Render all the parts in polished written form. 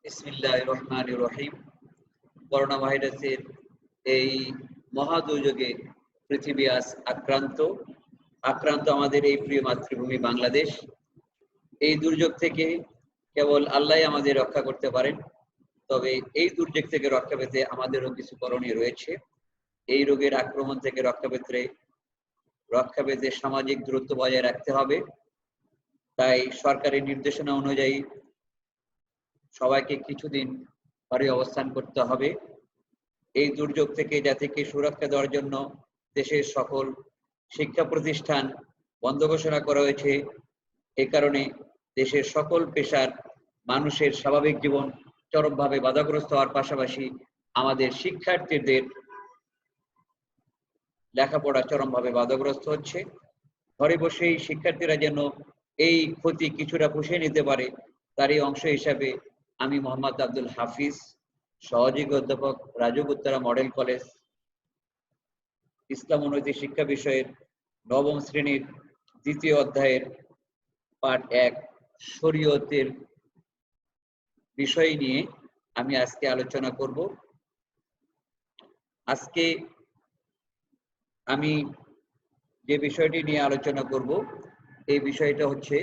বিসমিল্লাহির রহমানির রহিম। করোনা ভাইরাসের এই মহা দুর্যোগে পৃথিবী আজ আক্রান্ত আমাদের এই প্রিয় মাতৃভূমি বাংলাদেশ। এই দুর্যোগ থেকে কেবল আল্লাহই আমাদের রক্ষা করতে পারেন। তবে এই দুর্যোগ থেকে রক্ষা পেতে আমাদেরও কিছু করণীয় রয়েছে। এই রোগের আক্রমণ থেকে রক্ষা পেতে সামাজিক দূরত্ব বজায় রাখতে হবে। তাই সরকারি নির্দেশনা অনুযায়ী সবাইকে কিছুদিন ঘরে অবস্থান করতে হবে। এই দুর্যোগ থেকে জাতিকে সুরক্ষা দেওয়ার জন্য দেশের সকল শিক্ষা প্রতিষ্ঠান বন্ধ ঘোষণা করা হয়েছে। এ কারণে দেশের সকল পেশার মানুষের স্বাভাবিক জীবন চরমভাবে বাধাগ্রস্ত হওয়ার পাশাপাশি আমাদের শিক্ষার্থীদের লেখাপড়া চরমভাবে বাধাগ্রস্ত হচ্ছে। ঘরে বসেই শিক্ষার্থীরা যেন এই ক্ষতি কিছুটা পুষিয়ে নিতে পারে, তারই অংশ হিসাবে আমি মোহাম্মদ আব্দুল হাফিজ, সহযোগী অধ্যাপক, রাজুক উত্তরা মডেল কলেজ, ইসলাম ও নৈতিক শিক্ষা বিষয়ের নবম শ্রেণীর দ্বিতীয় অধ্যায়ের পাঠ 1 শরীয়তের বিষয় নিয়ে আমি আজকে আলোচনা করব। আজকে আমি যে বিষয়টি নিয়ে আলোচনা করব এই বিষয়টা হচ্ছে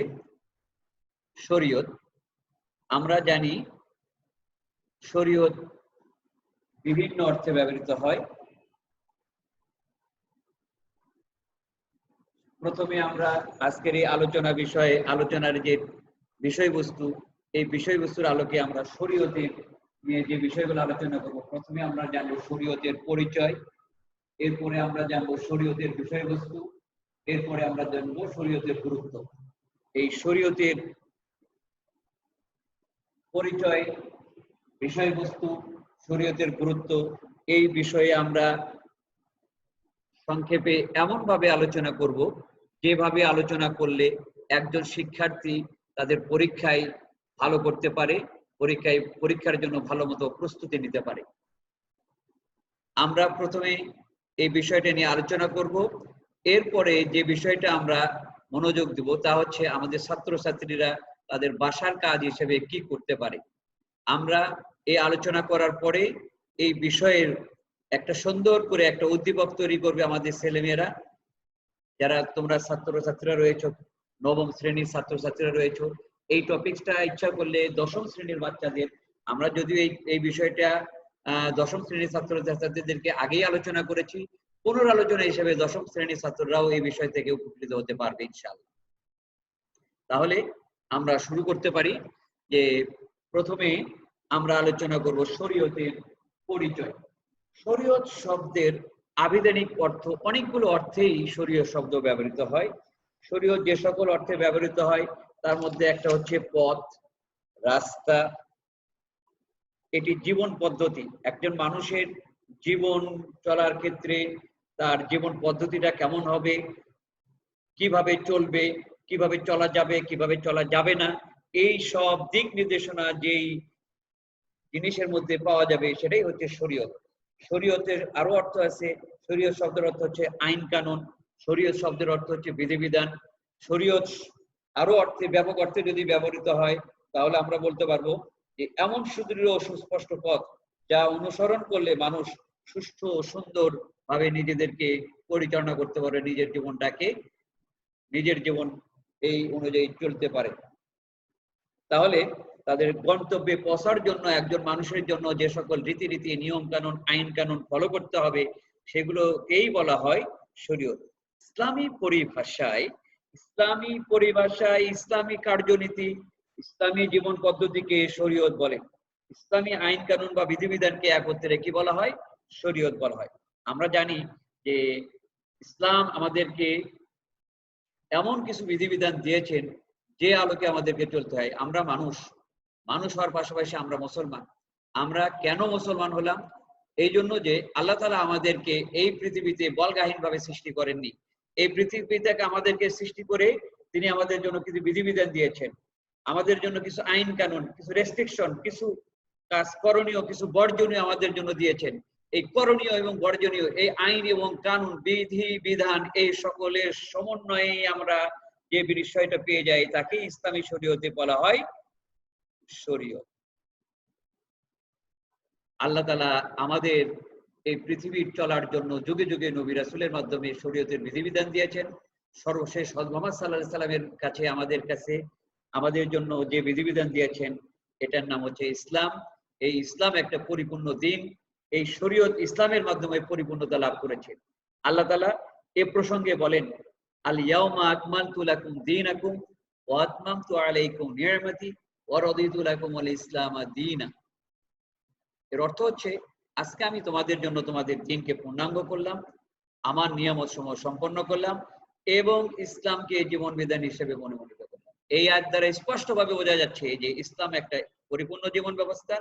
শরীয়ত। আমরা জানি শরীয়ত বিভিন্ন অর্থে ব্যবহৃত হয়। প্রথমে আমরা আজকের এই আলোচনার যে বিষয়বস্তু, এই বিষয়বস্তুর আলোকে আমরা শরীয়তের নিয়ে যে বিষয়গুলো আলোচনা করব। প্রথমে আমরা জানবো শরীয়তের পরিচয়, এরপরে আমরা জানবো শরীয়তের বিষয়বস্তু, এরপরে আমরা জানবো শরীয়তের গুরুত্ব। এই শরীয়তের পরিচয়, বিষয়বস্তু, শরীয়তের গুরুত্ব, এই বিষয়ে আমরা সংক্ষেপে এমনভাবে আলোচনা করব যেভাবে আলোচনা করলে একজন শিক্ষার্থী তাদের পরীক্ষায় ভালো করতে পারে, পরীক্ষার জন্য ভালো মতো প্রস্তুতি নিতে পারে। আমরা প্রথমে এই বিষয়টা নিয়ে আলোচনা করব। এরপরে যে বিষয়টা আমরা মনোযোগ দেব তা হচ্ছে আমাদের ছাত্রছাত্রীরা তাদের বাসার কাজ হিসেবে কি করতে পারে। আমরা এই আলোচনা করার পরে এই বিষয়ের একটা সুন্দর করে একটা উদ্দীপক তৈরি করবে আমাদের ছেলেমেয়েরা, যারা তোমরা ছাত্রছাত্রীরা রয়েছে, নবম শ্রেণীর ছাত্রছাত্রীরা রয়েছে। এই টপিকসটা ইচ্ছা করলে দশম শ্রেণীর বাচ্চাদের, আমরা যদিও এই বিষয়টা দশম শ্রেণীর ছাত্রছাত্রীদেরকে আগেই আলোচনা করেছি, পুনরালোচনা হিসেবে দশম শ্রেণীর ছাত্ররাও এই বিষয় থেকে উপকৃত হতে পারবে ইনশাআল্লাহ। তাহলে আমরা শুরু করতে পারি। যে প্রথমে আমরা আলোচনা করব শরীয়তের পরিচয়। শরীয়ত শব্দের আবিধানিক অর্থ, অনেকগুলো অর্থেই শরীয়ত শব্দ ব্যবহৃত হয়। শরীয়ত যে সকল অর্থে ব্যবহৃত হয় তার মধ্যে একটা হচ্ছে পথ, রাস্তা। এটি জীবন পদ্ধতি, একজন মানুষের জীবন চলার ক্ষেত্রে তার জীবন পদ্ধতিটা কেমন হবে, কিভাবে চলবে, কিভাবে চলা যাবে, কিভাবে চলা যাবে না, এই সব দিক নির্দেশনা যেই জিনিসের মধ্যে পাওয়া যাবে সেটাই হচ্ছে শরীয়ত। শরীয়তের আরো অর্থ আছে। শরীয়ত শব্দের অর্থ হচ্ছে আইন কানুন, শরীয়ত শব্দের অর্থ হচ্ছে বিধিবিধান। শরীয়ত আরো অর্থে, ব্যাপক অর্থে যদি ব্যবহৃত হয় তাহলে আমরা বলতে পারবো যে এমন সুদৃঢ় ও সুস্পষ্ট পথ যা অনুসরণ করলে মানুষ সুষ্ঠু ও সুন্দর ভাবে নিজেদেরকে পরিচালনা করতে পারে, নিজের জীবন এই অনুযায়ী চলতে পারে। তাহলে তাদের গন্তব্যে পৌঁছার জন্য একজন মানুষের জন্য যে সকল রীতিনীতি, নিয়ম কানুন, আইন কানুন ফলো করতে হবে সেগুলোকেই বলা হয় শরীয়ত। ইসলামী পরিভাষায় ইসলামী কার্যনীতি, ইসলামী জীবন পদ্ধতিকে শরীয়ত বলে। ইসলামী আইন কানুন বা বিধিবিধানকে একত্রে কি বলা হয়? শরীয়ত বলা হয়। আমরা জানি যে ইসলাম আমাদেরকে এমন কিছু বিধিবিধান দিয়েছেন যে আলোকে আমাদেরকে চলতে হয়। আমরা মানুষ হওয়ার পাশাপাশি আমরা মুসলমান। আমরা কেন মুসলমান হলাম? এই জন্য যে আল্লাহ তাআলা আমাদেরকে এই পৃথিবীতে বলগাহীনভাবে সৃষ্টি করেননি। এই পৃথিবীতে আমাদেরকে সৃষ্টি করে তিনি আমাদের জন্য কিছু বিধিবিধান দিয়েছেন, আমাদের জন্য কিছু আইন কানুন, কিছু রেস্ট্রিকশন, কিছু কাজ করণীয়, কিছু বর্জনীয় আমাদের জন্য দিয়েছেন। এই করণীয় এবং বর্জনীয়, এই আইন এবং কানুন, বিধি বিধান, এই সকলের সমন্বয়ে আমরা যে বিষয়টা পেয়ে যাই তাকে ইসলামী শরীয়তে বলা হয় শরীয়ত। আল্লাহ তাআলা আমাদের এই পৃথিবীর চলার জন্য যুগে যুগে নবী রাসূলের মাধ্যমে শরীয়তের বিধিবিধান দিয়েছেন। সর্বশেষ হযরত মুহাম্মদ সাল্লাল্লাহু আলাইহি সাল্লামের কাছে আমাদের জন্য যে বিধিবিধান দিয়েছেন এটার নাম হচ্ছে ইসলাম। এই ইসলাম একটা পরিপূর্ণ দিন। এই শরীয়ত ইসলামের মাধ্যমে পরিপূর্ণতা লাভ করেছে। আল্লাহ তাআলা এ প্রসঙ্গে বলেন, আল ইয়াউমা আকমালতু লাকুম দীনাকুম ওয়া আতমামতু আলাইকুম নি'মাতি ওয়া রাদিতু লাকুমুল ইসলামা দীনা। এর অর্থ হচ্ছে, আজকে আমি তোমাদের জন্য তোমাদের দ্বীনকে পূর্ণাঙ্গ করলাম, আমার নিয়ামত সমূহ সম্পন্ন করলাম এবং ইসলামকে জীবন বিধান হিসেবে মনোনীত করলাম। এই আয়াত দ্বারা স্পষ্টভাবে বোঝা যাচ্ছে যে ইসলাম একটা পরিপূর্ণ জীবন ব্যবস্থা।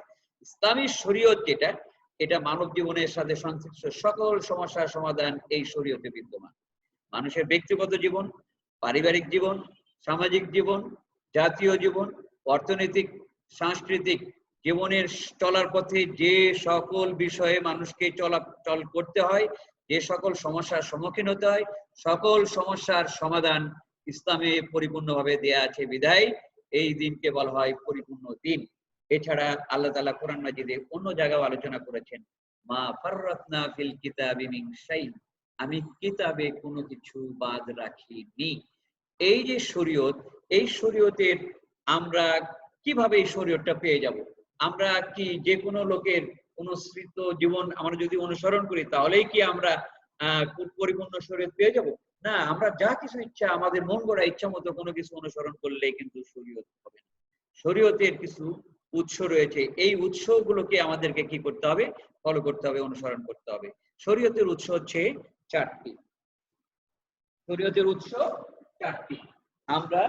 ইসলামী শরীয়ত যেটা, এটা মানব জীবনের সাথে সংশ্লিষ্ট সকল সমস্যার সমাধান এই শরীয়তে বিদ্যমান। মানুষের ব্যক্তিগত জীবন, পারিবারিক জীবন, সামাজিক জীবন, জাতীয় জীবন, অর্থনৈতিক, সাংস্কৃতিক জীবনের চলার পথে যে সকল বিষয়ে মানুষকে চলাচল করতে হয়, যে সকল সমস্যার সম্মুখীন হতে হয়, সকল সমস্যার সমাধান ইসলামে পরিপূর্ণভাবে দেয়া আছে বিধায় এই দিনকে বলা হয় পরিপূর্ণ দিন। এছাড়া আল্লাহ তাআলা কোরআন মাজিদে অন্য জায়গায় আলোচনা করেছেন, মা ফাররাতনা ফিল কিতাবি মিন শাই, আমি কিতাবে কোনো কিছু বাদ রাখিনি। এই যে শরীয়ত, এই শরীয়তের আমরা কিভাবে এই শরীয়তটা পেয়ে যাব? আমরা কি যে কোনো লোকের অনুসৃত জীবন আমরা যদি অনুসরণ করি তাহলেই কি আমরা পরিপূর্ণ শরীয়ত পেয়ে যাব? না, আমরা যা কিছু ইচ্ছা, আমাদের মন গড়া ইচ্ছা মতো কোনো কিছু অনুসরণ করলেই কিন্তু শরীয়ত হবে না। শরীয়তের কিছু উৎস রয়েছে, এই উৎসগুলোকে আমাদেরকে কি করতে হবে? ফলো করতে হবে, অনুসরণ করতে হবে। শরীয়তের উৎস হচ্ছে চারটি। শরীয়তের উৎস চারটি। আমরা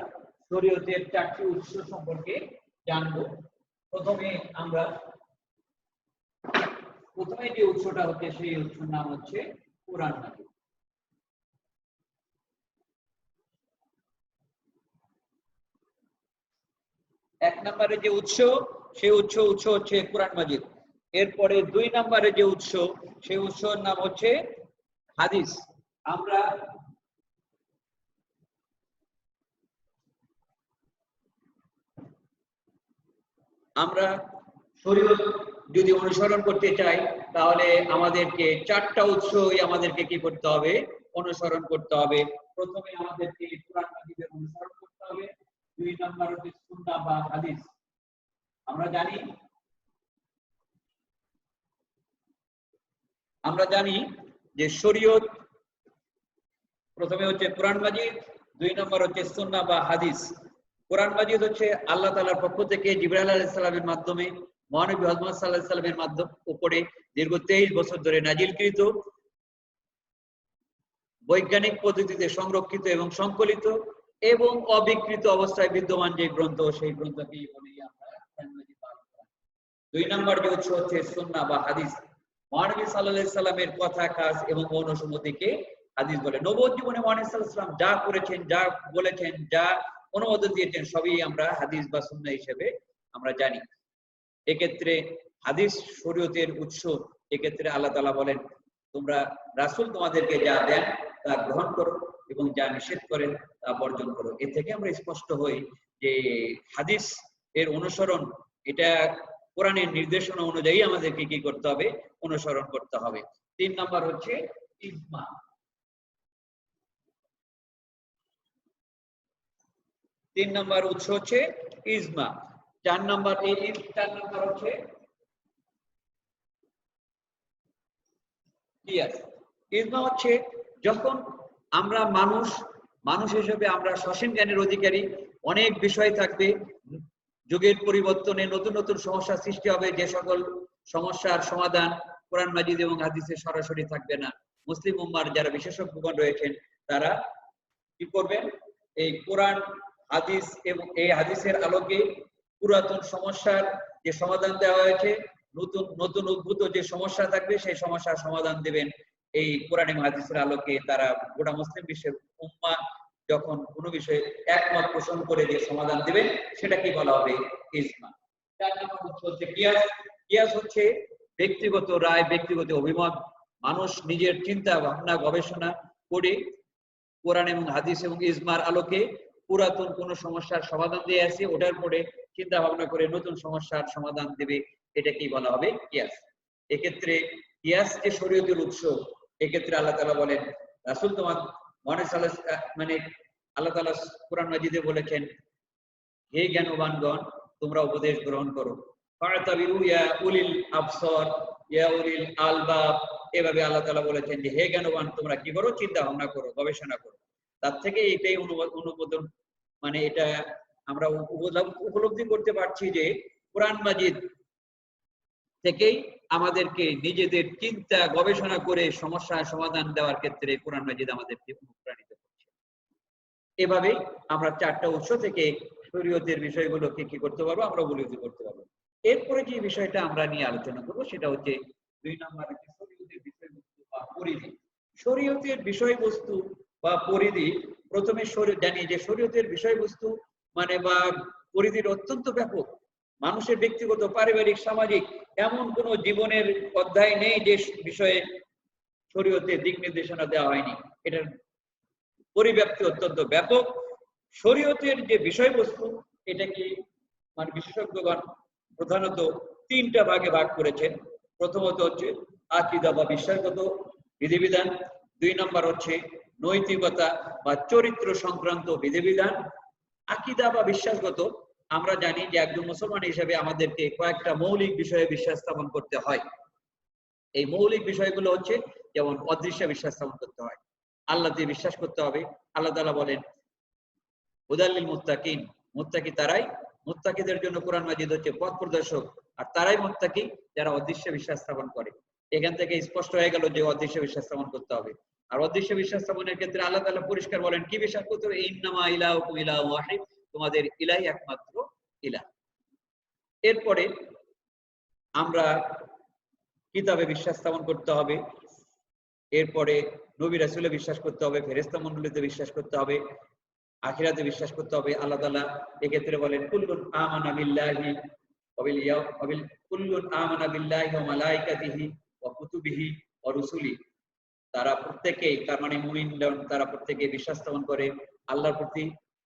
শরীয়তের চারটি উৎস সম্পর্কে জানবো। প্রথমে যে উৎসটা হচ্ছে, সেই উৎসের নাম হচ্ছে কোরআন মাজিদ। এক নম্বরে যে উৎস, সেই উৎস হচ্ছে কোরআন মাজিদ। এরপরে দুই নম্বরে যে উৎস, সেই উৎসের নাম হচ্ছে হাদিস। আমরা শরীয়ত যদি অনুসরণ করতে চাই তাহলে আমাদেরকে চারটা উৎসই আমাদেরকে কি করতে হবে? অনুসরণ করতে হবে। প্রথমে আমাদেরকে কোরআন মাজিদের অনুসরণ করতে হবে। দুই নম্বর হচ্ছে সুন্নাহ বা হাদিস। আমরা জানি যে শরীয়ত প্রথমে হচ্ছে কোরআন মাজিদ, দুই নম্বর হচ্ছে সুন্নাহ বা হাদিস। কোরআন মাজিদ হচ্ছে আল্লাহ তাআলার পক্ষ থেকে জিবরাইল আলাইহিস সালামের মাধ্যমে মহানবী হযরত মুহাম্মদ সাল্লাল্লাহু আলাইহি সাল্লামের উপরে দীর্ঘ 23 বছর ধরে নাজিলকৃত, বৈজ্ঞানিক পদ্ধতিতে সংরক্ষিত এবং সংকলিত এবং অবিকৃত অবস্থায় বিদ্যমান যে গ্রন্থ, সেই গ্রন্থকেই বলি আমরা কোরআন মাজিদ। দুই নম্বর যে উৎস হচ্ছে সুন্নাহ বা হাদিস। মহানবী সাল্লাল্লাহু আলাইহি সাল্লামের কথা, কাজ এবং অনুসম্মতিকে হাদিস বলে। নবুয়ত জীবনে মহানবী সাল্লাল্লাহু আলাইহি সাল্লাম যা করেছেন, যা বলেছেন, যা অনুমোদন দিয়েছেন, সবই আমরা হাদিস বা সুন্নাহ হিসেবে আমরা জানি। এক্ষেত্রে হাদিস শরীয়তের উৎস। এক্ষেত্রে আল্লাহ তাআলা বলেন, তোমরা রাসূল তোমাদেরকে যা দেন তা গ্রহণ করো এবং যা নিষেধ করেন তা বর্জন করো। এ থেকে আমরা স্পষ্ট হই যে হাদিস এর অনুসরণ, এটা কোরআনের নির্দেশনা অনুযায়ী আমাদেরকে কি করতে হবে? অনুসরণ করতে হবে। তিন নম্বর হচ্ছে ইজমা। তিন নম্বর উৎস হচ্ছে ইজমা। চার নম্বর হচ্ছে কিয়াস। ইজমা হচ্ছে যখন আমরা মানুষ হিসেবে আমরা সসীম জ্ঞানের অধিকারী, অনেক বিষয় থাকবে, যুগের পরিবর্তনে নতুন নতুন সমস্যা সৃষ্টি হবে, যে সকল সমস্যার সমাধান কোরআন মাজিদ এবং হাদিসে সরাসরি থাকবে না। মুসলিম উম্মার যারা বিশেষজ্ঞগণ রয়েছেন তারা কি করবেন? এই কোরআন হাদিস এবং এই হাদিসের আলোকে পুরাতন সমস্যার যে সমাধান দেওয়া হয়েছে, নতুন উদ্ভূত যে সমস্যা থাকবে সেই সমস্যার সমাধান দেবেন এই কোরআন এবং হাদিসের আলোকে। তারা গোটা মুসলিম বিশ্বের উম্মাহ যখন কোনো বিষয়ে একমত পোষণ করে যে সমাধান দেবেন, সেটাকে বলা হবে ইজমা। চার নম্বর হচ্ছে কিয়াস। কিয়াস হচ্ছে ব্যক্তিগত রায়, ব্যক্তিগত অভিমত। মানুষ নিজের চিন্তা ভাবনা গবেষণা করে কোরআন এবং হাদিস এবং ইজমার আলোকে পুরাতন কোন সমস্যার সমাধান দিয়ে আসে, ওটার পরে চিন্তা ভাবনা করে নতুন সমস্যার সমাধান দেবে, এটাকেই বলা হবে কিয়াস। এক্ষেত্রে কিয়াস যে শরীয়তের উৎস, এক্ষেত্রে আল্লাহ তাআলা বলেন রাসূল তোমার মানে আল্লাহ তাআলা কোরআন মাজিদে বলেছেন, হে জ্ঞানবানগণ তোমরা উপদেশ গ্রহণ করো, ফাতাবিরু ইয়া উলিল আবসার ইয়া উলিল আলবাব। এভাবে আল্লাহ তাআলা বলেছেন যে হে জ্ঞানবান তোমরা কি করো, চিন্তা ভাবনা করো, গবেষণা করো। তার থেকে এটাই অনুমোদন, মানে এটা আমরা উপলব্ধি করতে পারছি যে কোরআন মাজিদ থেকেই আমাদেরকে নিজেদের চিন্তা গবেষণা করে সমস্যার সমাধান দেওয়ার ক্ষেত্রে কোরআন মাজিদ আমাদেরকে অনুপ্রাণিত করছে। এভাবেই আমরা 4টা উৎস থেকে শরীয়তের বিষয়গুলোকে কি করতে পারবো, আমরা উপলব্ধি করতে পারবো। এরপরে যে বিষয়টা আমরা নিয়ে আলোচনা করবো সেটা হচ্ছে 2 নম্বরে শরীয়তের বিষয়বস্তু বা পরিধি। শরীয়তের বিষয়বস্তু বা পরিধি, প্রথমে জানি যে শরীয়তের বিষয়বস্তু মানে বা পরিধির অত্যন্ত ব্যাপক। মানুষের ব্যক্তিগত, পারিবারিক, সামাজিক এমন কোন জীবনের অধ্যায় নেই যে বিষয়ে শরীয়তে দিক নির্দেশনা দেওয়া হয়নি। এটার পরিব্যাপ্তি অত্যন্ত ব্যাপক। শরীয়তের যে বিষয়বস্তু এটাকে মানে বিশেষজ্ঞগণ প্রধানত 3টা ভাগে ভাগ করেছেন। প্রথমত হচ্ছে আকীদা বা বিশ্বাসগত বিধিবিধান, 2 নম্বর হচ্ছে নৈতিকতা বা চরিত্র সংক্রান্ত বিধিবিধান। আকীদা বা বিশ্বাসগত, আমরা জানি যে একজন মুসলমান হিসেবে আমাদেরকে কয়েকটা মৌলিক বিষয়ে বিশ্বাস স্থাপন করতে হয়। এই মৌলিক বিষয়গুলো হচ্ছে যেমন অদৃশ্য বিশ্বাস স্থাপন করতে হয়, আল্লাহতে বিশ্বাস করতে হবে। আল্লাহ তাআলা বলেন হুদাল্লিল মুত্তাকিন, মুত্তাকি তারাই, মুত্তাকিদের জন্য কোরআন মাজিদ হচ্ছে পথ প্রদর্শক, আর তারাই মুত্তাকি যারা অদৃশ্য বিশ্বাস স্থাপন করে। এখান থেকে স্পষ্ট হয়ে গেল যে অদৃশ্য বিশ্বাস স্থাপন করতে হবে। আর অদৃশ্য বিশ্বাস স্থাপনের ক্ষেত্রে আল্লাহ তাআলা পরিষ্কার বলেন কি বিশ্বাস করতে হবে, ইন্নামা ইলাহুকুম ইলাহুন ওয়াহিদ, তোমাদের ইলাহি একমাত্র ইলাহ। এরপরে আমরা কিতাবে বিশ্বাস স্থাপন করতে হবে, এরপরে নবী রাসূলে বিশ্বাস করতে হবে, ফেরেশতা মণ্ডলীতে বিশ্বাস করতে হবে, আখিরাতে বিশ্বাস করতে হবে। আল্লাহ তাআলা এক্ষেত্রে বলেন কুল্লুন আমানা বিল্লাহি কুল্লুন আমানা বিল্লাহি ওয়া মালাইকাতিহি ওয়া কুতুবিহি ওয়া রুসুলি। তারা প্রত্যেকেই, তার মানে মুমিনগণ, তারা প্রত্যেকেই বিশ্বাস স্থাপন করে আল্লাহর প্রতি,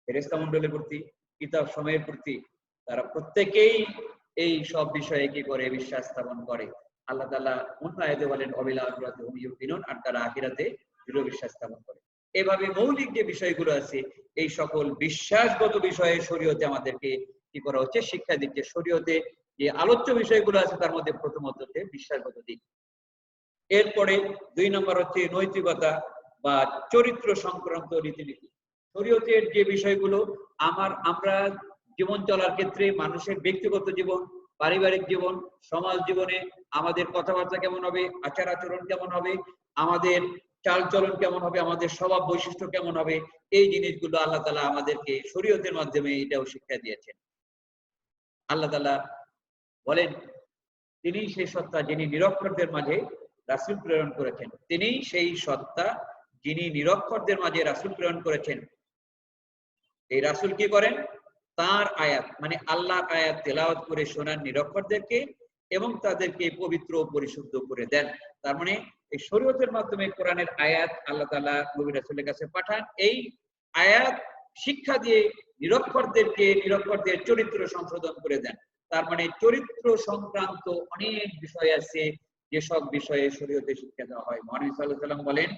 ফেরেশতা মণ্ডলীর প্রতি, কিতাব সময়ের প্রতি। তারা প্রত্যেকেই এই সব বিষয়ে কি করে, বিশ্বাস স্থাপন করে। আল্লাহ তাআলা অন্য আয়াতে বলেন ওয়াবিল আখিরাতি হুম ইউকিনুন, আর তারা আখিরাতে দৃঢ় বিশ্বাস স্থাপন করে। এভাবে মৌলিক যে বিষয়গুলো আছে এই সকল বিশ্বাসগত বিষয়ে শরীয়তে আমাদেরকে কি করা হচ্ছে, শিক্ষা দিচ্ছে। শরীয়তে যে আলোচ্য বিষয়গুলো আছে তার মধ্যে প্রথমত হচ্ছে বিশ্বাসগত দিক। এরপরে 2 নম্বর হচ্ছে নৈতিকতা বা চরিত্র সংক্রান্ত রীতিনীতি। শরীয়তের যে বিষয়গুলো আমরা জীবন চলার ক্ষেত্রে মানুষের ব্যক্তিগত জীবন, পারিবারিক জীবন, সমাজ জীবনে আমাদের কথাবার্তা কেমন হবে, আচার আচরণ কেমন হবে, আমাদের চাল চলন কেমন হবে, আমাদের স্বভাব বৈশিষ্ট্য কেমন হবে, এই জিনিসগুলো আল্লাহ তাআলা আমাদেরকে শরীয়তের মাধ্যমে এটাও শিক্ষা দিয়েছেন। আল্লাহ তাআলা বলেন তিনি সেই সত্তা যিনি নিরক্ষরদের মাঝে রাসূল প্রেরণ করেছেন। তিনি সেই সত্তা যিনি নিরক্ষরদের মাঝে রাসূল প্রেরণ করেছেন। এই রাসূল কি করেন, তার আয়াত মানে আল্লাহর আয়াত তেলাওয়াত করে শোনান নিরক্ষরদেরকে এবং তাদেরকে পবিত্র ও পরিশুদ্ধ করে দেন। তার মানে এই শরীয়তের মাধ্যমে কোরআনের আয়াত আল্লাহ তাআলা নবী রাসূলের কাছে পাঠান। এই আয়াত শিক্ষা দিয়ে নিরক্ষরদের চরিত্র সংশোধন করে দেন। তার মানে চরিত্র সংক্রান্ত অনেক বিষয় আছে যেসব বিষয়ে শরীয়তে শিক্ষা দেওয়া হয়। মহানবী সাল্লাল্লাহু আলাইহি ওয়াসাল্লাম বলেন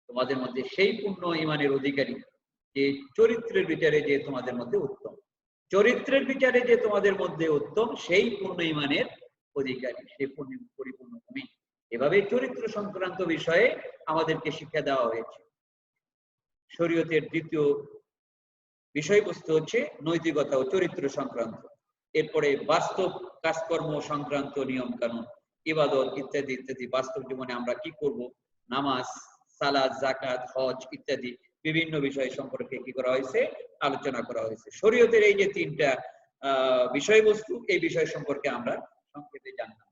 তোমাদের মধ্যে সেই পূর্ণ ঈমানের অধিকারী যে চরিত্রের বিচারে যে তোমাদের মধ্যে উত্তম, চরিত্রের বিচারে যে তোমাদের মধ্যে উত্তম সেই পূর্ণ ঈমানের অধিকারী, সেই পরিপূর্ণ মুমিন। এভাবে চরিত্র সংক্রান্ত বিষয়ে আমাদেরকে শিক্ষা দেওয়া হয়েছে। শরীয়তের দ্বিতীয় বিষয়বস্তু হচ্ছে নৈতিকতা ও চরিত্র সংক্রান্ত। এরপরে বাস্তব কাজকর্ম সংক্রান্ত নিয়ম কানুন, ইবাদত ইত্যাদি ইত্যাদি। বাস্তব জীবনে আমরা কি করব, নামাজ, সালাত, যাকাত, হজ ইত্যাদি বিভিন্ন বিষয় সম্পর্কে কি করা হয়েছে, আলোচনা করা হয়েছে। শরীয়তের এই যে 3টা বিষয়বস্তু, এই বিষয় সম্পর্কে আমরা সংক্ষেপে জানলাম।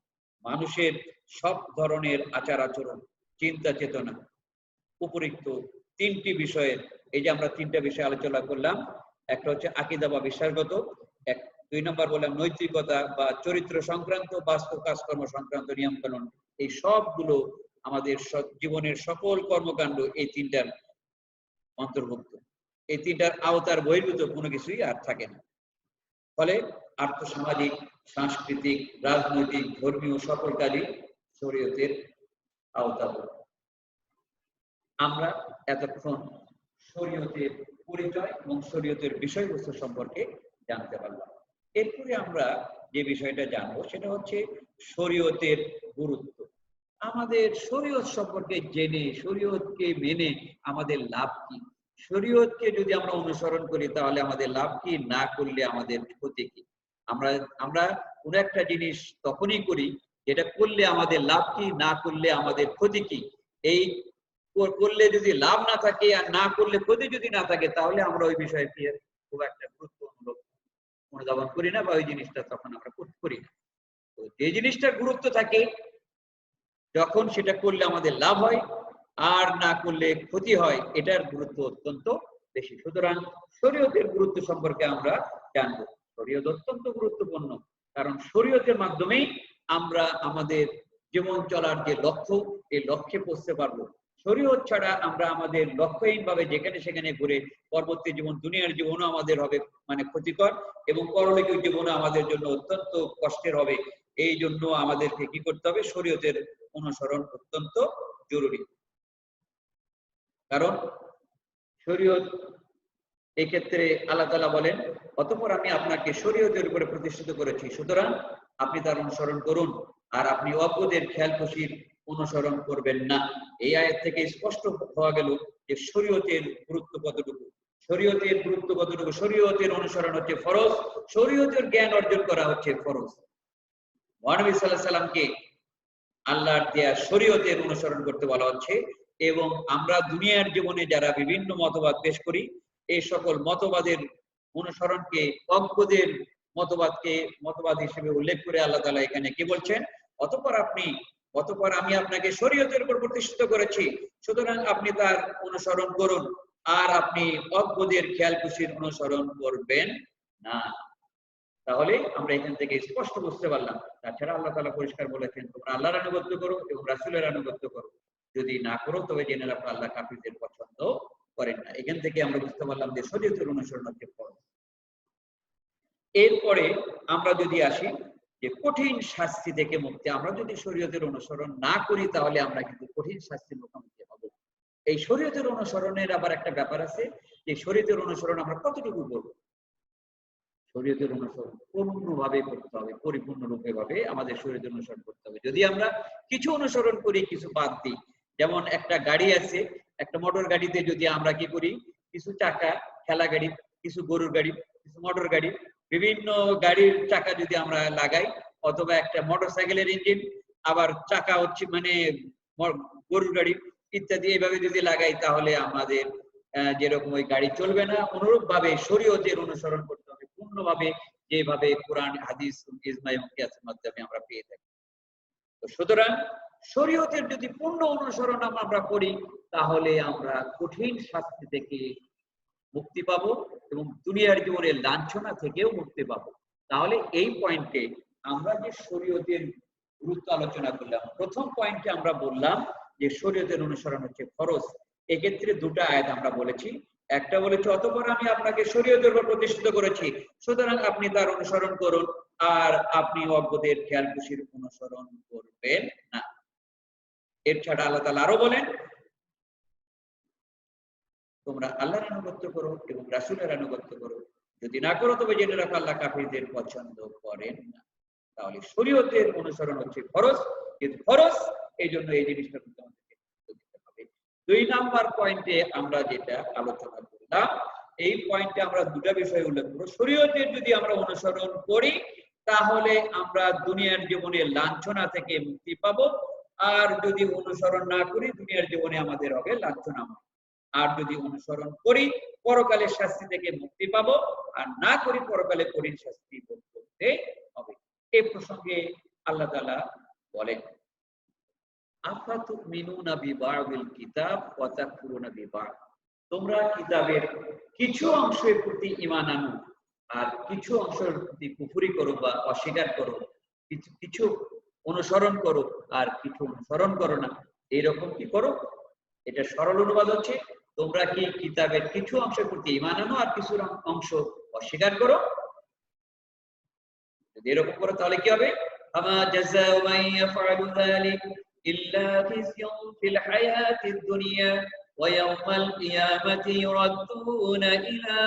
মানুষের সব ধরনের আচার আচরণ, চিন্তা চেতনা, উপরিক্ত 3টি বিষয়ের, এই যে আমরা 3টা বিষয় আলোচনা করলাম, একটা হচ্ছে আকীদা বা বিশ্বাসগত, 2 নম্বর বললাম নৈতিকতা বা চরিত্র সংক্রান্ত, বাস্তব কাজকর্ম সংক্রান্ত নিয়ম কানুন। এই সবগুলো আমাদের জীবনের সকল কর্মকাণ্ড এই 3টার অন্তর্ভুক্ত। এই 3টার আওতার বহির্ভূত কোনো কিছুই আর থাকে না। ফলে আর্থসামাজিক, সাংস্কৃতিক, রাজনৈতিক, ধর্মীয় সকল কাজই শরীয়তের আওতাভুক্ত। আমরা এতক্ষণ শরীয়তের পরিচয় এবং শরীয়তের বিষয়বস্তু সম্পর্কে জানতে পারলাম। এরপরে আমরা যে বিষয়টা জানবো সেটা হচ্ছে শরীয়তের গুরুত্ব। আমাদের শরীয়ত সম্পর্কে জেনে, শরীয়তকে মেনে আমাদের লাভ কি? শরীয়তকে যদি আমরা অনুসরণ করি তাহলে আমাদের লাভ কি, না করলে আমাদের ক্ষতি কি? আমরা কোনো একটা জিনিস তখনই করি যেটা করলে আমাদের লাভ কি, না করলে আমাদের ক্ষতি কি। এই করলে যদি লাভ না থাকে আর না করলে ক্ষতি যদি না থাকে তাহলে আমরা ওই বিষয়টি খুব একটা গুরুত্বমূলক অনুধাবন করি না বা ওই জিনিসটা তখন আমরা করি না। তো যে জিনিসটার গুরুত্ব থাকে, যখন সেটা করলে আমাদের লাভ হয় আর না করলে ক্ষতি হয়, এটার গুরুত্ব অত্যন্ত বেশি। সুতরাং শরীয়তের গুরুত্ব সম্পর্কে আমরা জানবো। শরীয়ত অত্যন্ত গুরুত্বপূর্ণ, কারণ শরীয়তের মাধ্যমেই আমরা আমাদের জীবন চলার যে লক্ষ্য, এই লক্ষ্যে পৌঁছতে পারবো। শরীয়ত ছাড়া আমরা আমাদের লক্ষ্যহীন ভাবে যেখানে সেখানে ঘুরে পরবর্তী জীবন, দুনিয়ার জীবনও আমাদের হবে ক্ষতিকর, এবং পরলোকের জীবনও আমাদের জন্য অত্যন্ত কষ্টের হবে। এই জন্য আমাদেরকে কি করতে হবে? শরীয়তের অনুসরণ অত্যন্ত জরুরি। কারণ শরীয়ত এক্ষেত্রে আল্লাহ তাআলা বলেন, অতঃপর আমি আপনাকে শরীয়তের উপরে প্রতিষ্ঠিত করেছি, সুতরাং আপনি তার অনুসরণ করুন আর আপনি অজ্ঞদের খেয়াল খুশির অনুসরণ করবেন না। এই আয়াত থেকে স্পষ্ট হওয়া গেল যে শরীয়তের গুরুত্ব কতটুকু। শরীয়তের গুরুত্ব কতটুকু? শরীয়তের অনুসরণ হচ্ছে ফরজ, শরীয়তের জ্ঞান অর্জন করা হচ্ছে ফরজ। মহানবী সাল্লাল্লাহু আলাইহি সাল্লামকে আল্লাহর দেয়া শরীয়তের অনুসরণ করতে বলা হচ্ছে, এবং আমরা দুনিয়ার জীবনে যারা বিভিন্ন মতবাদ পেশ করি, এই সকল মতবাদের অনুসরণকে অজ্ঞদের মতবাদ হিসেবে উল্লেখ করে আল্লাহ তাআলা এখানে কি বলছেন? অতঃপর আমি আপনাকে শরীয়তের উপর প্রতিষ্ঠিত করেছি, সুতরাং আপনি তার অনুসরণ করুন আর আপনি অজ্ঞদের খেয়াল খুশির অনুসরণ করবেন না। তাহলে আমরা এখান থেকে স্পষ্ট বুঝতে পারলাম, তাছাড়া আল্লাহ তাআলা পরিষ্কার বলেছেন, তোমরা আল্লাহর আনুগত্য করো এবং রাসূলের আনুগত্য করো, যদি না করো তবে জেনে রাখো আল্লাহ কাফিরদের পছন্দ করেন না। এখান থেকে আমরা বুঝতে পারলাম যে শরীয়তের অনুসরণ হচ্ছে ফরজ। এরপরে আমরা যদি আসি যে কঠিন শাস্তি থেকে মুক্তি, আমরা যদি শরীয়তের অনুসরণ না করি তাহলে আমরা কিন্তু কঠিন শাস্তির মুখোমুখি হব। এই শরীয়তের অনুসরণের আবার একটা ব্যাপার আছে, যে শরীয়তের অনুসরণ আমরা কতটুকু করব। শরীয়তের অনুসরণ পূর্ণভাবে করতে হবে, পরিপূর্ণরূপে ভাবে আমাদের শরীয়তের অনুসরণ করতে হবে। যদি আমরা কিছু অনুসরণ করি, কিছু বাদ দিই, যেমন একটা গাড়ি আছে, একটা মোটর গাড়িতে যদি আমরা কি করি, কিছু চাকা ঠেলা গাড়ি, কিছু গরুর গাড়ি, কিছু মোটর গাড়ি, বিভিন্ন গাড়ির চাকা যদি আমরা লাগাই, অথবা একটা মোটর সাইকেলের ইঞ্জিন, আবার চাকা হচ্ছে গরুর গাড়ি ইত্যাদি, এইভাবে যদি লাগাই তাহলে আমাদের যেরকম ওই গাড়ি চলবে না। অনুরূপ ভাবে শরীয়তের অনুসরণ করতে হবে পূর্ণভাবে, যেভাবে কোরআন, হাদিস, ইজমা এবং কিয়াসের মাধ্যমে আমরা পেয়ে থাকি। তো সুতরাং শরীয়তের যদি পূর্ণ অনুসরণ আমরা করি তাহলে আমরা কঠিন শাস্তি থেকে মুক্তি পাবো এবং দুনিয়ার জীবনের লাঞ্ছনা থেকেও মুক্তি পাবো। তাহলে এই পয়েন্টে আমরা যে শরীয়তের গুরুত্ব আলোচনা করলাম, প্রথম পয়েন্টে আমরা বললাম যে শরীয়তের অনুসরণ হচ্ছে ফরজ। এক্ষেত্রে দুটো আয়াত আমরা বলেছি, একটা বলেছে অতঃপর আমি আপনাকে শরীয়তের উপর প্রতিষ্ঠিত করেছি, সুতরাং আপনি তার অনুসরণ করুন আর আপনি অজ্ঞদের খেয়াল খুশির অনুসরণ করবেন না। এর ছাড়া আল্লাহ তাআলা আরো বলেন, তোমরা আল্লাহর আনুগত্য করো এবং রাসূলের আনুগত্য করো, যদি না করো তবে জেনে রাখো আল্লাহ কাফিরদের পছন্দ করেন না। তাহলে শরীয়তের অনুসরণ হচ্ছে ফরজ, কিন্তু ফরজ এই জন্য এই জিনিসটা কিন্তু আমাদেরকে দিতে হবে। 2 নাম্বার পয়েন্টে আমরা যেটা আলোচনা করলাম, এই পয়েন্টে আমরা দুটো বিষয় উল্লেখ করব। শরীয়তের যদি আমরা অনুসরণ করি তাহলে আমরা দুনিয়ার জীবনে লাঞ্ছনা থেকে মুক্তি পাবো, আর যদি অনুসরণ না করি দুনিয়ার জীবনে আমাদের হবে লাঞ্ছনা। আর যদি অনুসরণ করি পরকালের শাস্তি থেকে মুক্তি পাবো, আর না করি পরকালে কঠিন শাস্তি ভোগ করতে হবে। এই প্রসঙ্গে আল্লাহ তাআলা বলেন, আফাতুমিনুনা বিবা'দিল কিতাব ওয়া তাকফুরুনা বিবা'দ, তোমরা কিতাবের কিছু অংশের প্রতি ঈমান আনো আর কিছু অংশের প্রতি কুফরি করো বা অস্বীকার করো, কিছু অনুসরণ করো আর কিছু অনুসরণ করো না। এইরকম কি করো? এটা সরল অনুবাদ হচ্ছে, তোমরা কি কিতাবের কিছু অংশের প্রতি ঈমান আনো আর কিছু অংশ অস্বীকার করো? যদি এরকম করে তাহলে কি হবে? ফামা জাযাউ মান ইয়াফআলু যালিক ইল্লা খিzyun ফিল হায়াতিদ দুনিয়া ওয়া ইয়াওমাল কিয়ামাতি ইউরাদ্দুনা ইলা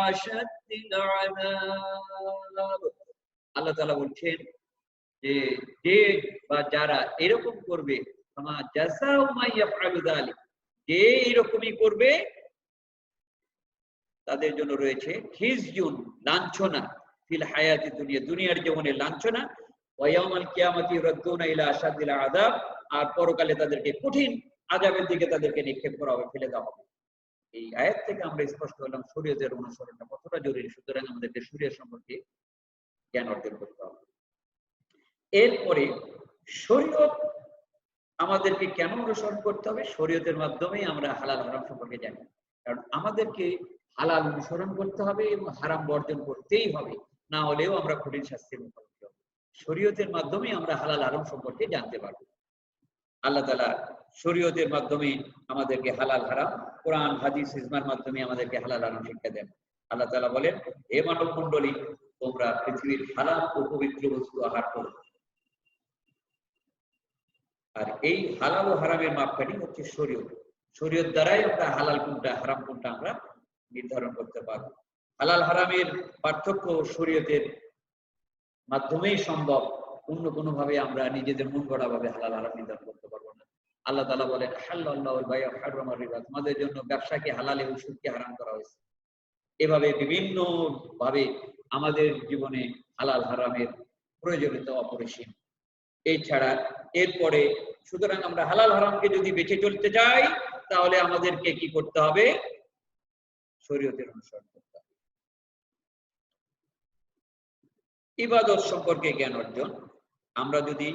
আশাদ্দিল আযাব। আল্লাহ তাআলা বলছেন যে যে বা যারা এরকম করবে, ফামা জাযাউ মান ইয়াফআলু যালিক, যে এরকমই করবে তাদের জন্য রয়েছে খিজয়ুন, লাঞ্ছনা, ফিল হায়াতি দুনিয়া, দুনিয়ার জীবনে লাঞ্ছনা, ওয়া ইয়াউমাল কিয়ামাতি ইউরাদ্দুনা ইলা আশাদ্দিল আযাব, আর পরকালে তাদেরকে কঠিন আযাবের দিকে তাদেরকে নিক্ষেপ করা হবে, ফেলে দেওয়া হবে। এই আয়াত থেকে আমরা স্পষ্ট হলাম শরীয়তের অনুসরণটা কতটা জরুরি। সুতরাং আমাদেরকে শরীয়ত সম্পর্কে জ্ঞান অর্জন করতে হবে। এরপরে শরীয়ত আমাদেরকে কেন অনুসরণ করতে হবে? শরীয়তের মাধ্যমেই আমরা হালাল হারাম সম্পর্কে জানি। কারণ আমাদেরকে হালাল অনুসরণ করতে হবে এবং হারাম বর্জন করতেই হবে, না হলেও আমরা কঠিন শাস্তির মুখোমুখি হব। শরীয়তের মাধ্যমে আমরা হালাল হারাম সম্পর্কে জানতে পারবো। আল্লাহ তাআলা শরীয়তের মাধ্যমে আমাদেরকে হালাল হারাম, কোরআন হাদিস ইজমার মাধ্যমে আমাদেরকে হালাল হারাম শিক্ষা দেন। আল্লাহ তাআলা বলেন, হে মানব মণ্ডলী, তোমরা পৃথিবীর হালাল ও পবিত্র বস্তু আহার করো। আর এই হালাল ও হারামের মাপকাঠি হচ্ছে শরীয়ত। শরীয়ত দ্বারাই আমরা হালাল কোনটা হারাম কোনটা আমরা নির্ধারণ করতে পারবো। হালাল হারামের পার্থক্য শরীয়তের মাধ্যমেই সম্ভব, অন্য কোনো ভাবে আমরা নিজেদের মন গড়া ভাবে হালাল হারাম নির্ধারণ করতে পারবো না। আল্লাহ তাআলা বলেন, হালাল্লাহুল বাই'a ওয়া হারামার রিবা, তোমাদের জন্য ব্যবসাকে হালাল এবং সুদকে হারাম করা হয়েছে। এভাবে বিভিন্ন ভাবে আমাদের জীবনে হালাল হারামের প্রয়োজনীয়তা অপরিসীম। এছাড়া এরপরে সুতরাং আমরা হালাল হারামকে যদি বেঁচে চলতে চাই তাহলে আমাদেরকে কি করতে হবে? শরীয়তের অনুসরণ করতে হবে। ইবাদত সম্পর্কে জ্ঞান অর্জন। আমরা যদি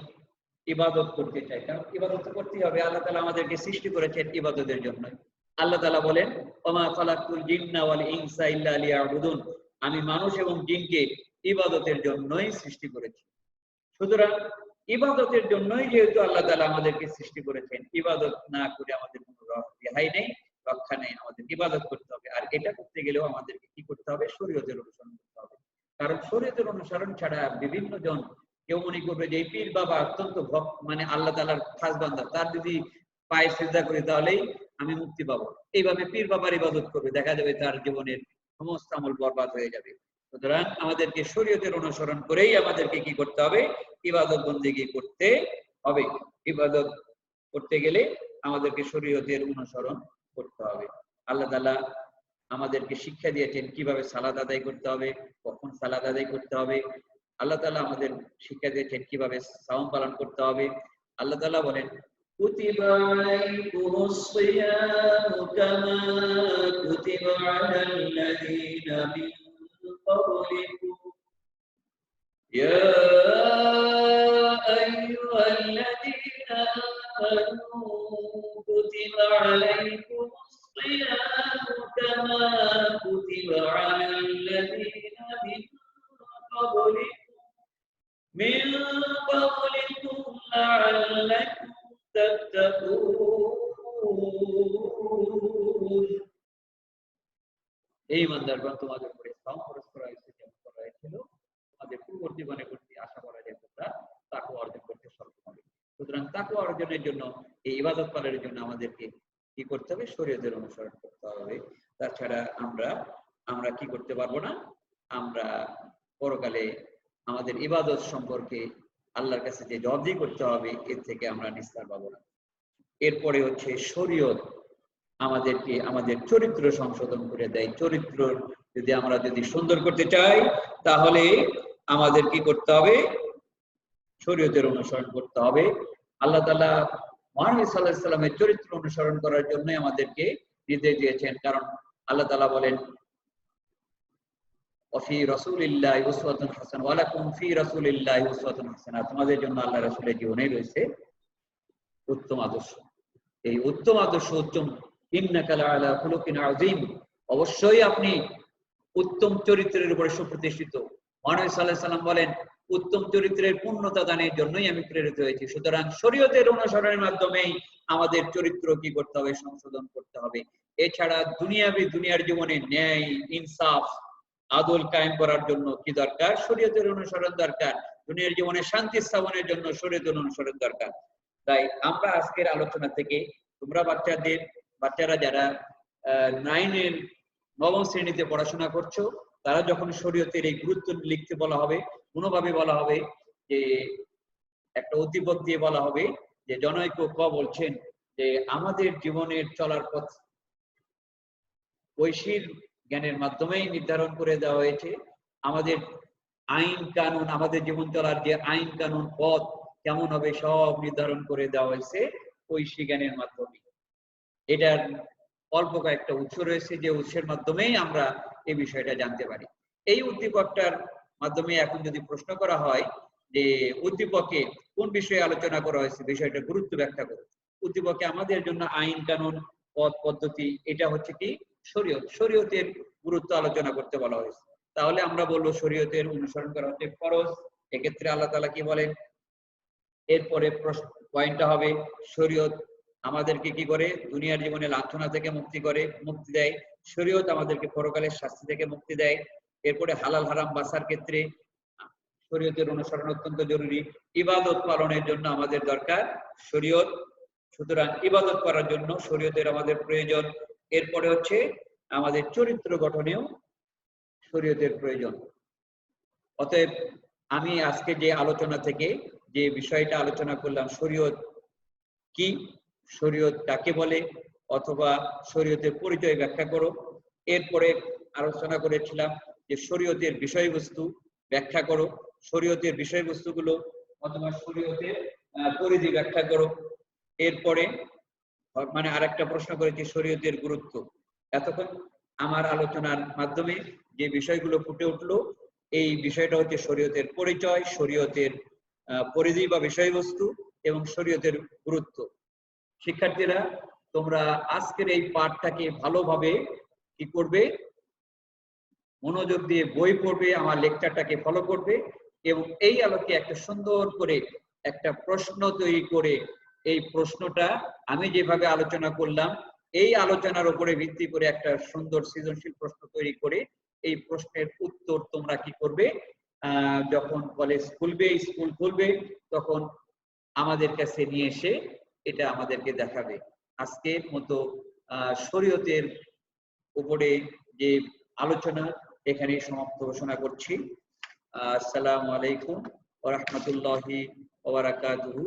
ইবাদত করতে চাই, কারণ ইবাদত করতেই হবে, আল্লাহ তাআলা আমাদেরকে সৃষ্টি করেছেন ইবাদতের জন্য। আল্লাহ তাআলা বলেন, ওমা খালাকতুল জিন্না ওয়াল ইনসা ইল্লা লিয়াবুদুন, আমি মানুষ এবং জিনকে ইবাদতের জন্যই সৃষ্টি করেছি। সুতরাং ইবাদতের জন্যই যেহেতু আল্লাহ তাআলা আমাদেরকে সৃষ্টি করেছেন, ইবাদত না করে আমাদের কোনো রেহাই নেই, রক্ষা নেই। আমাদের ইবাদত করতে হবে। আর এটা করতে গেলেও আমাদেরকে কি করতে হবে? শরীয়তের অনুসরণ করতে হবে। কারণ শরীয়তের অনুসরণ ছাড়া বিভিন্ন জন কেউ মনে করবে যে এই পীর বাবা অত্যন্ত ভক্ত, মানে আল্লাহ তাআলার খাস বান্দা, তার যদি পায়ে সিজদা করি তাহলেই আমি মুক্তি পাবো, এইভাবে পীর বাবার ইবাদত করবে, দেখা যাবে তার জীবনের সমস্ত আমল বরবাদ হয়ে যাবে। সুতরাং আমাদেরকে শরীয়তের অনুসরণ করেই আমাদেরকে কি করতে হবে? ইবাদত বন্দেগী করতে হবে। ইবাদত করতে গেলে আমাদেরকে শরীয়তের অনুসরণ করতে হবে। আল্লাহ তাআলা আমাদেরকে শিক্ষা দিয়েছেন কিভাবে সালাত আদায় করতে হবে, কখন সালাত আদায় করতে হবে। আল্লাহ তাআলা আমাদের শিক্ষা দিয়েছেন কিভাবে সাওম পালন করতে হবে। আল্লাহ তাআলা বলেন, কুতিবা আলাইকুমুস সিয়ামু কামা কুতিবা আলাল্লাযীনা মিন قبلكم يا أيها الذين آمنوا كتب عليكم الصيام كما كتب على الذين من قبلكم لعلكم تتقون। এই ইমানদারগণ, তোমাদের উপরে সাওম ফরজ করা হয়েছে যেমন করা হয়েছিল তোমাদের পূর্ব জীবনে করতে, আশা করা যায় তোমরা তাকওয়া অর্জন করতে সক্ষম হবে। সুতরাং তাকওয়া অর্জনের জন্য, এই ইবাদত পালনের জন্য আমাদেরকে কি করতে হবে? শরীয়তের অনুসরণ করতে হবে। তাছাড়া আমরা কি করতে পারবো না? আমরা পরকালে আমাদের ইবাদত সম্পর্কে আল্লাহর কাছে যে জবাবদিহি করতে হবে, এর থেকে আমরা নিস্তার পাবো না। এরপরে হচ্ছে শরীয়ত আমাদেরকে আমাদের চরিত্র সংশোধন করে দেয়। চরিত্র যদি সুন্দর করতে চাই তাহলে আমাদের কি করতে হবে? শরীয়তের অনুসরণ করতে হবে। আল্লাহ তাআলা মুহাম্মদ সাল্লাল্লাহু আলাইহি ওয়াসাল্লামের চরিত্র অনুসরণ করার জন্য আমাদেরকে নির্দেশ দিয়েছেন। কারণ আল্লাহ তাআলা বলেন, ওয়াফি রাসূলিল্লাহি উসওয়াতুন হাসানাহ ওয়া লাকুম ফি রাসূলিল্লাহি উসওয়াতুন হাসানাহ, তোমাদের জন্য আল্লাহ রাসূলের জীবনে রয়েছে উত্তম আদর্শ। এই উত্তম আদর্শ, উত্তম, ইন্নাকা লাআলা খুলুকিন আযীম, অবশ্যই আপনি উত্তম চরিত্রের উপরে সুপ্রতিষ্ঠিত। মুহাম্মদ সাল্লাল্লাহু আলাইহি ওয়াসাল্লাম বলেন, উত্তম চরিত্রের পূর্ণতা দানের জন্যই আমি প্রেরিত হয়েছি। সুতরাং শরীয়তের অনুসরণের মাধ্যমেই আমাদের চরিত্র কি করতে হবে? সংশোধন করতে হবে। এছাড়া দুনিয়ার জীবনে ন্যায়, ইনসাফ, আদল কায়েম করার জন্য কি দরকার? শরীয়তের অনুসরণ দরকার। দুনিয়ার জীবনে শান্তি স্থাপনের জন্য শরীয়তের অনুসরণ দরকার। তাই আমরা আজকের আলোচনা থেকে তোমরা বাচ্চারা যারা 9-এর 9ম শ্রেণীতে পড়াশোনা করছো, তারা যখন শরীয়তের এই গুরুত্ব লিখতে বলা হবে, কোনোভাবে বলা হবে যে একটা উদ্দীপক দিয়ে বলা হবে যে জনৈক ক বলছেন যে আমাদের জীবনের চলার পথ ঐশীর জ্ঞানের মাধ্যমেই নির্ধারণ করে দেওয়া হয়েছে। আমাদের আইন কানুন, আমাদের জীবন চলার যে আইন কানুন পথ কেমন হবে সব নির্ধারণ করে দেওয়া হয়েছে ঐশী জ্ঞানের মাধ্যমে। এটার অল্প কয়েকটা উৎস রয়েছে, যে উৎসের মাধ্যমেই আমরা এই বিষয়টা জানতে পারি। এই উদ্দীপকটার মাধ্যমে এখন যদি প্রশ্ন করা হয় যে উদ্দীপকে কোন বিষয়ে আলোচনা করা হয়েছে, বিষয়টা গুরুত্ব ব্যাখ্যা করো। উদ্দীপকে আমাদের জন্য আইন কানুন পথ পদ্ধতি, এটা হচ্ছে কি শরীয়ত, শরীয়তের গুরুত্ব আলোচনা করতে বলা হয়েছে। তাহলে আমরা বলবো শরীয়তের অনুসরণ করা হচ্ছে ফরজ। এক্ষেত্রে আল্লাহ তাআলা কি বলেন? এরপরে পয়েন্টটা হবে শরীয়ত আমাদেরকে কি করে? দুনিয়ার জীবনে লাঞ্ছনা থেকে মুক্তি দেয়। শরীয়ত আমাদেরকে পরকালের শাস্তি থেকে মুক্তি দেয়। এরপরে হালাল হারাম বাছার ক্ষেত্রে শরীয়তের অনুসরণ অত্যন্ত জরুরি। ইবাদত পালনের জন্য আমাদের দরকার শরীয়ত, সুতরাং ইবাদত করার জন্য শরীয়তের আমাদের প্রয়োজন। এরপরে হচ্ছে আমাদের চরিত্র গঠনেও শরীয়তের প্রয়োজন। অতএব আমি আজকে যে আলোচনা থেকে যে বিষয়টা আলোচনা করলাম, শরীয়ত কি, শরীয়ত কাকে বলে, অথবা শরীয়তের পরিচয় ব্যাখ্যা করো। এরপরে আলোচনা করেছিলাম যে শরীয়তের বিষয়বস্তু ব্যাখ্যা করো, শরীয়তের বিষয়বস্তুগুলো অথবা শরীয়তের পরিধি ব্যাখ্যা করো। এরপরে মানে আরেকটা প্রশ্ন করেছি শরীয়তের গুরুত্ব। এতক্ষণ আমার আলোচনার মাধ্যমে যে বিষয়গুলো ফুটে উঠলো, এই বিষয়টা হচ্ছে শরীয়তের পরিচয়, শরীয়তের পরিধি বা বিষয়বস্তু এবং শরীয়তের গুরুত্ব। শিক্ষার্থীরা, তোমরা আজকের এই পাঠটাকে ভালোভাবে কি করবে? মনোযোগ দিয়ে বই পড়বে, আমার লেকচারটাকে ফলো করবে এবং এই আলোকে একটা সুন্দর করে একটা প্রশ্ন তৈরি করে, এই প্রশ্নটা আমি যেভাবে আলোচনা করলাম এই আলোচনার উপরে ভিত্তি করে একটা সুন্দর সৃজনশীল প্রশ্ন তৈরি করে এই প্রশ্নের উত্তর তোমরা কি করবে? যখন কলেজ খুলবে, স্কুল খুলবে, তখন আমাদের কাছে নিয়ে এসে এটা আমাদেরকে দেখাবে। আজকের মতো শরীয়তের উপরে যে আলোচনা এখানে সমাপ্ত ঘোষণা করছি। আসসালামু আলাইকুম ওয়া রাহমাতুল্লাহি ওয়া বারাকাতুহু।